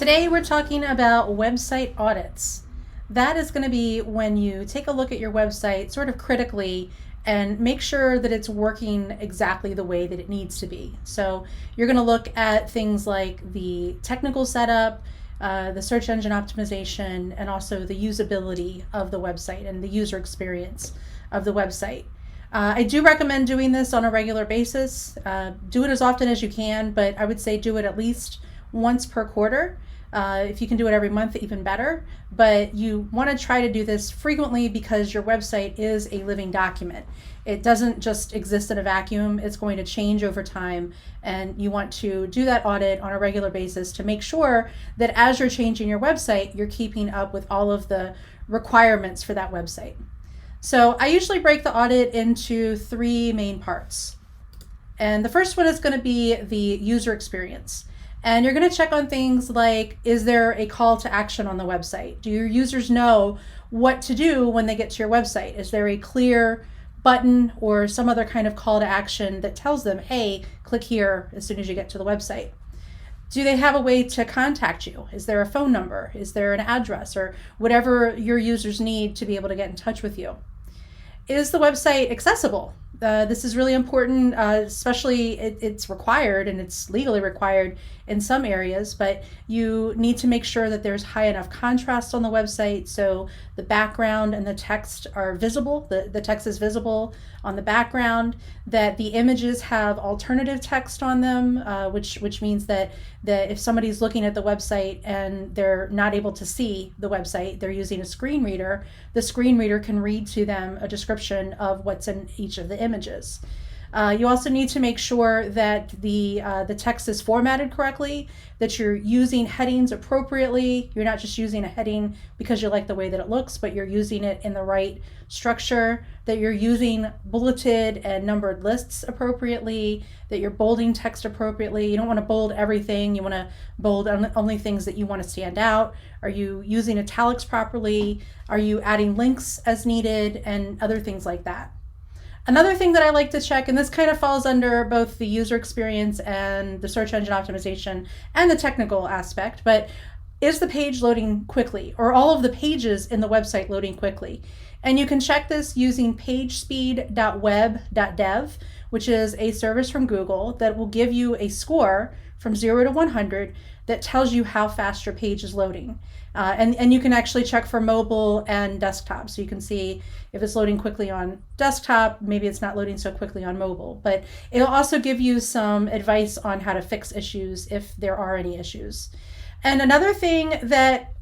Today we're talking about website audits. That is going to be when you take a look at your website sort of critically and make sure that it's working exactly the way that it needs to be. So you're going to look at things like the technical setup, the search engine optimization, and also the usability of the website and the user experience of the website. I do recommend doing this on a regular basis. Do it as often as you can, but I would say do it at least once per quarter. If you can do it every month, even better. But you want to try to do this frequently because your website is a living document. It doesn't just exist in a vacuum. It's going to change over time. And you want to do that audit on a regular basis to make sure that as you're changing your website, you're keeping up with all of the requirements for that website. So I usually break the audit into three main parts. And the first one is going to be the user experience. And you're going to check on things like, is there a call to action on the website? Do your users know what to do when they get to your website? Is there a clear button or some other kind of call to action that tells them, hey, click here as soon as you get to the website? Do they have a way to contact you? Is there a phone number? Is there an address or whatever your users need to be able to get in touch with you? Is the website accessible? This is really important, especially it's required and it's legally required in some areas, but you need to make sure that there's high enough contrast on the website so the background and the text are visible, the text is visible on the background, that the images have alternative text on them, which means that if somebody's looking at the website and they're not able to see the website, they're using a screen reader, the screen reader can read to them a description of what's in each of the images. You also need to make sure that the text is formatted correctly, that you're using headings appropriately. You're not just using a heading because you like the way that it looks, but you're using it in the right structure, that you're using bulleted and numbered lists appropriately, that you're bolding text appropriately. You don't want to bold everything. You want to bold only things that you want to stand out. Are you using italics properly? Are you adding links as needed and other things like that? Another thing that I like to check, and this kind of falls under both the user experience and the search engine optimization and the technical aspect, but is the page loading quickly? Or all of the pages in the website loading quickly? And you can check this using pagespeed.web.dev, which is a service from Google that will give you a score from 0 to 100 that tells you how fast your page is loading. And you can actually check for mobile and desktop. So you can see if it's loading quickly on desktop, maybe it's not loading so quickly on mobile. But it'll also give you some advice on how to fix issues if there are any issues. And another thing that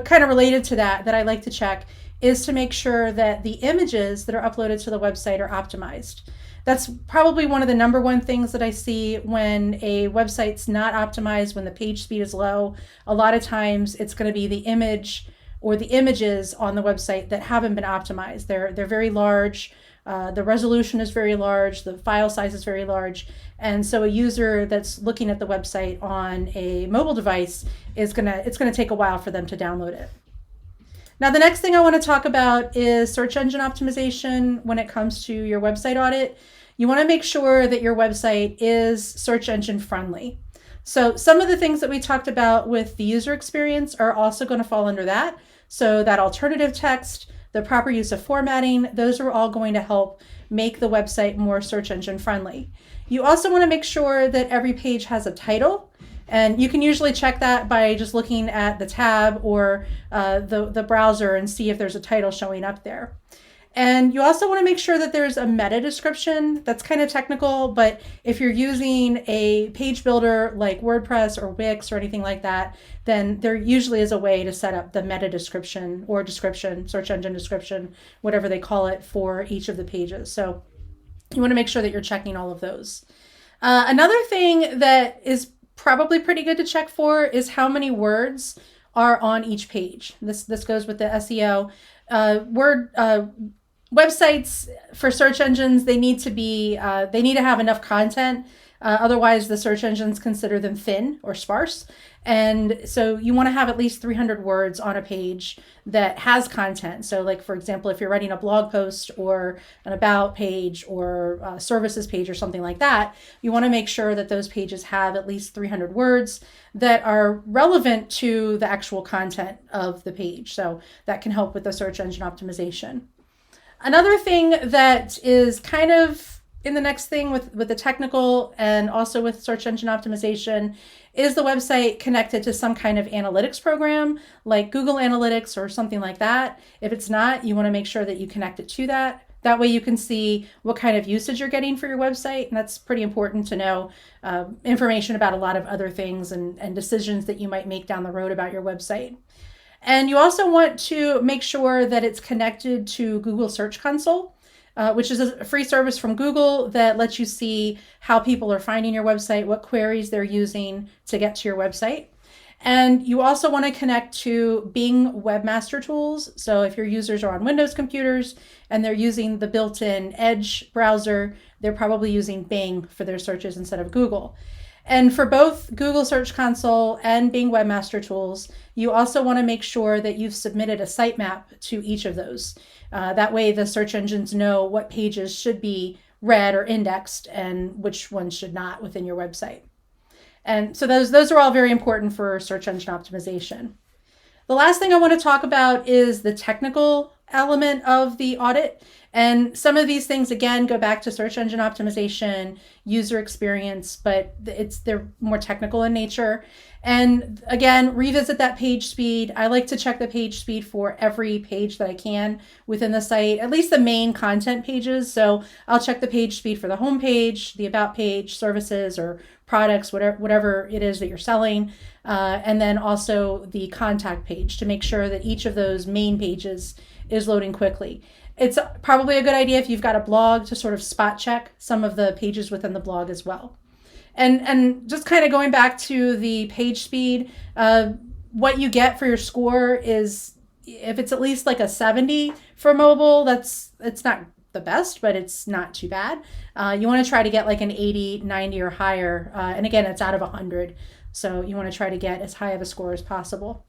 kind of related to that I like to check is to make sure that the images that are uploaded to the website are optimized. That's probably one of the number one things that I see when a website's not optimized, when the page speed is low. A lot of times it's going to be the image or the images on the website that haven't been optimized. They're very large. The resolution is very large. The file size is very large. And so a user that's looking at the website on a mobile device it's going to take a while for them to download it. Now, the next thing I want to talk about is search engine optimization when it comes to your website audit. You want to make sure that your website is search engine friendly. So some of the things that we talked about with the user experience are also going to fall under that. So that alternative text, the proper use of formatting, those are all going to help make the website more search engine friendly. You also want to make sure that every page has a title. And you can usually check that by just looking at the tab or the browser and see if there's a title showing up there. And you also want to make sure that there's a meta description. That's kind of technical, but if you're using a page builder like WordPress or Wix or anything like that, then there usually is a way to set up the meta description or description, search engine description, whatever they call it for each of the pages. So you want to make sure that you're checking all of those. Another thing that is probably pretty good to check for is how many words are on each page. This goes with the SEO. Websites for search engines, they need to have enough content Otherwise, the search engines consider them thin or sparse. And so you want to have at least 300 words on a page that has content. So like, for example, if you're writing a blog post or an about page or a services page or something like that, you want to make sure that those pages have at least 300 words that are relevant to the actual content of the page. So that can help with the search engine optimization. Another thing that is kind of in the next thing with the technical and also with search engine optimization is the website connected to some kind of analytics program like Google Analytics or something like that. If it's not, you want to make sure that you connect it to that. That way you can see what kind of usage you're getting for your website. And that's pretty important to know information about a lot of other things and decisions that you might make down the road about your website. And you also want to make sure that it's connected to Google Search Console, which is a free service from Google that lets you see how people are finding your website, what queries they're using to get to your website. And you also want to connect to Bing Webmaster Tools. So if your users are on Windows computers and they're using the built-in Edge browser, they're probably using Bing for their searches instead of Google. And for both Google Search Console and Bing Webmaster Tools, you also want to make sure that you've submitted a sitemap to each of those. That way the search engines know what pages should be read or indexed and which ones should not within your website. And so those are all very important for search engine optimization. The last thing I want to talk about is the technical element of the audit. And some of these things, again, go back to search engine optimization, user experience, but they're more technical in nature. And again, revisit that page speed. I like to check the page speed for every page that I can within the site, at least the main content pages. So I'll check the page speed for the home page, the about page, services or products, whatever it is that you're selling. And then also the contact page to make sure that each of those main pages is loading quickly. It's probably a good idea if you've got a blog to sort of spot check some of the pages within the blog as well. And just kind of going back to the page speed, what you get for your score is if it's at least like a 70 for mobile, it's not the best, but it's not too bad. You want to try to get like an 80, 90 or higher. And again, it's out of 100. So you want to try to get as high of a score as possible.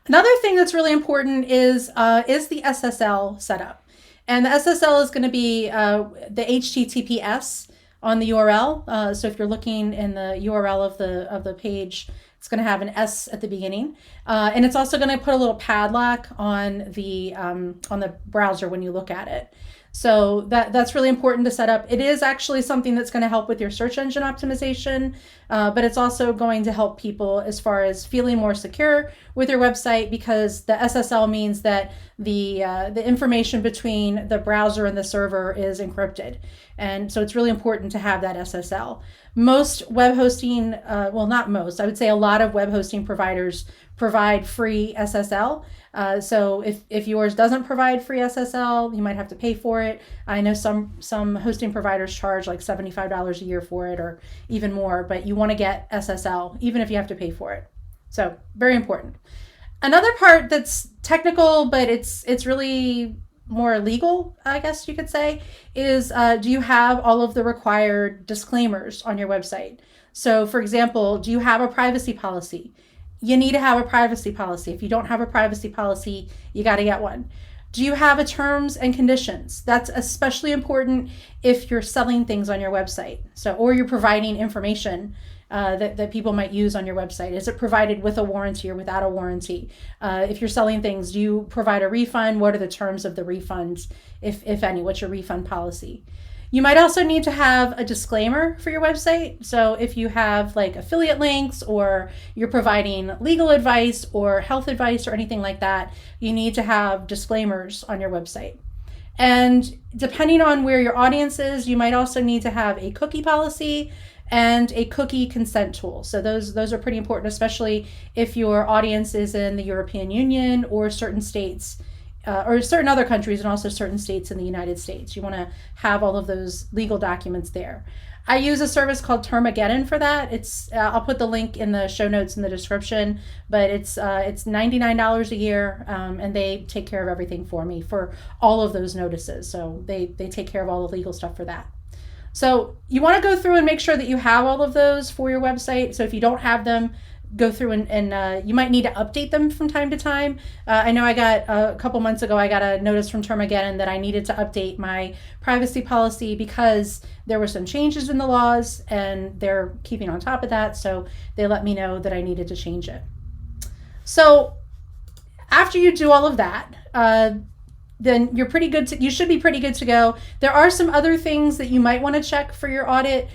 Another thing that's really important is the SSL setup. And the SSL is going to be the HTTPS on the URL. So if you're looking in the URL of the page, it's going to have an S at the beginning. And it's also going to put a little padlock on the browser when you look at it. So that's really important to set up. It is actually something that's going to help with your search engine optimization, but it's also going to help people as far as feeling more secure with your website, because the SSL means that the information between the browser and the server is encrypted. And so it's really important to have that SSL. Most web hosting, well, not most, I would say a lot of web hosting providers provide free SSL. So if yours doesn't provide free SSL, you might have to pay for it. I know some hosting providers charge like $75 a year for it or even more, but you want to get SSL even if you have to pay for it. So very important. Another part that's technical, but it's really more legal, I guess you could say, is do you have all of the required disclaimers on your website? So for example, do you have a privacy policy? You need to have a privacy policy. If you don't have a privacy policy, you got to get one. Do you have a terms and conditions? That's especially important if you're selling things on your website. So, or you're providing information that people might use on your website. Is it provided with a warranty or without a warranty? If you're selling things, do you provide a refund? What are the terms of the refunds, if any? What's your refund policy? You might also need to have a disclaimer for your website. So if you have like affiliate links or you're providing legal advice or health advice or anything like that, you need to have disclaimers on your website. And depending on where your audience is, you might also need to have a cookie policy and a cookie consent tool. So those are pretty important, especially if your audience is in the European Union or certain states or certain other countries and also certain states in the United States. You want to have all of those legal documents there. I use a service called Termageddon for that. I'll put the link in the show notes in the description, but it's $99 a year, and they take care of everything for me for all of those notices. So they take care of all the legal stuff for that. So you want to go through and make sure that you have all of those for your website. So if you don't have them, go through and you might need to update them from time to time. I know I got a couple months ago, I got a notice from Termageddon that I needed to update my privacy policy because there were some changes in the laws and they're keeping on top of that. So they let me know that I needed to change it. So after you do all of that, then you're pretty good. You should be pretty good to go. There are some other things that you might want to check for your audit.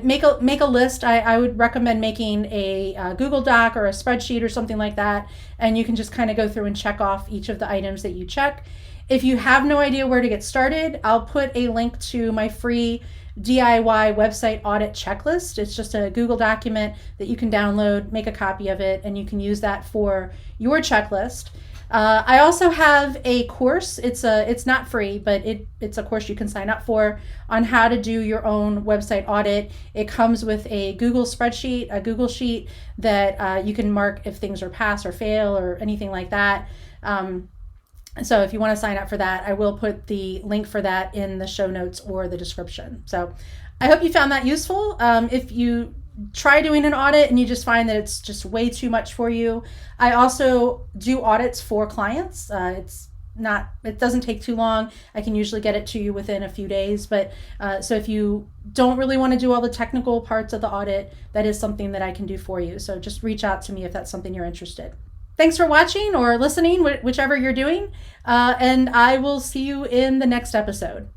Make a list. I would recommend making a Google Doc or a spreadsheet or something like that, and you can just kind of go through and check off each of the items that you check. If you have no idea where to get started, I'll put a link to my free DIY website audit checklist. It's just a Google document that you can download, make a copy of it, and you can use that for your checklist. I also have a course. It's not free, but it's a course you can sign up for on how to do your own website audit. It comes with a Google spreadsheet, a Google sheet that you can mark if things are pass or fail or anything like that. So if you want to sign up for that, I will put the link for that in the show notes or the description. So I hope you found that useful. If you try doing an audit and you just find that it's just way too much for you, I also do audits for clients. It doesn't take too long. I can usually get it to you within a few days. But so if you don't really want to do all the technical parts of the audit, that is something that I can do for you. So just reach out to me if that's something you're interested. Thanks for watching or listening, whichever you're doing. And I will see you in the next episode.